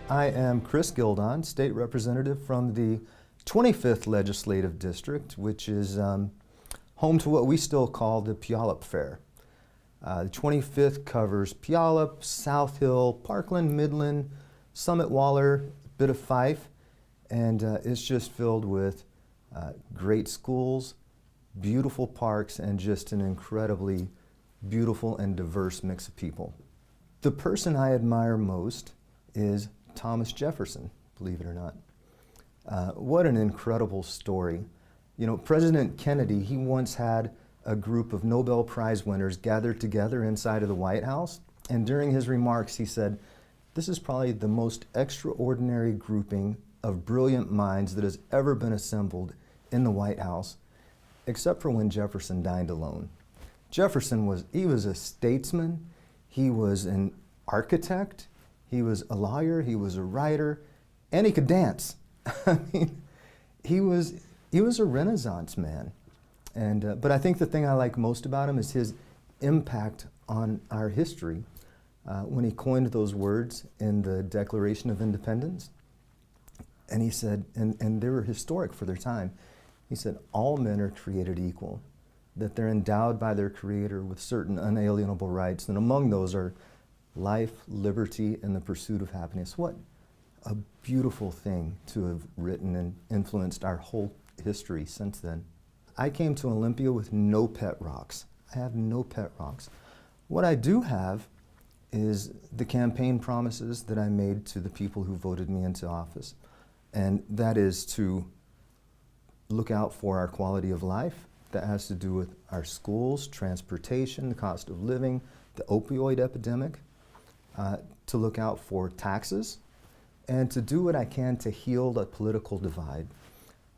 I am Chris Gildon, State Representative from the 25th Legislative District, which is home to what we still call the Puyallup Fair. The 25th covers Puyallup, South Hill, Parkland, Midland, Summit Waller, a bit of Fife, and it's just filled with great schools, beautiful parks, and just an incredibly beautiful and diverse mix of people. The person I admire most is Thomas Jefferson, believe it or not. What an incredible story. You know, President Kennedy, he once had a group of Nobel Prize winners gathered together inside of the White House, and during his remarks he said, "This is probably the most extraordinary grouping of brilliant minds that has ever been assembled in the White House, except for when Jefferson dined alone." Jefferson was a statesman, he was an architect, he was a lawyer, he was a writer, and he could dance. I mean, he was a Renaissance man. And, but I think the thing I like most about him is his impact on our history. When he coined those words in the Declaration of Independence, and he said, and they were historic for their time, he said, "All men are created equal, that they're endowed by their Creator with certain unalienable rights, and among those are life, liberty, and the pursuit of happiness." What a beautiful thing to have written and influenced our whole history since then. I came to Olympia with no pet rocks. I have no pet rocks. What I do have is the campaign promises that I made to the people who voted me into office. And that is to look out for our quality of life. That has to do with our schools, transportation, the cost of living, the opioid epidemic, to look out for taxes, and to do what I can to heal the political divide.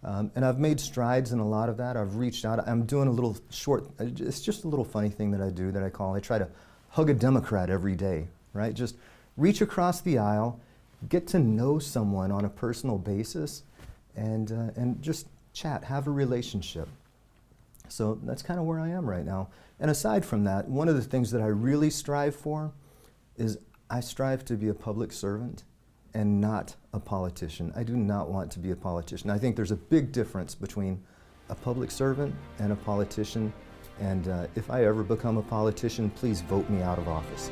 And I've made strides in a lot of that. I've reached out. I'm doing a little short, it's just a little funny thing that I do that I try to hug a Democrat every day, right? Just reach across the aisle, get to know someone on a personal basis, and just chat, have a relationship. So that's kind of where I am right now. And aside from that, one of the things that I really strive for is I strive to be a public servant and not a politician. I do not want to be a politician. I think there's a big difference between a public servant and a politician, and if I ever become a politician, please vote me out of office.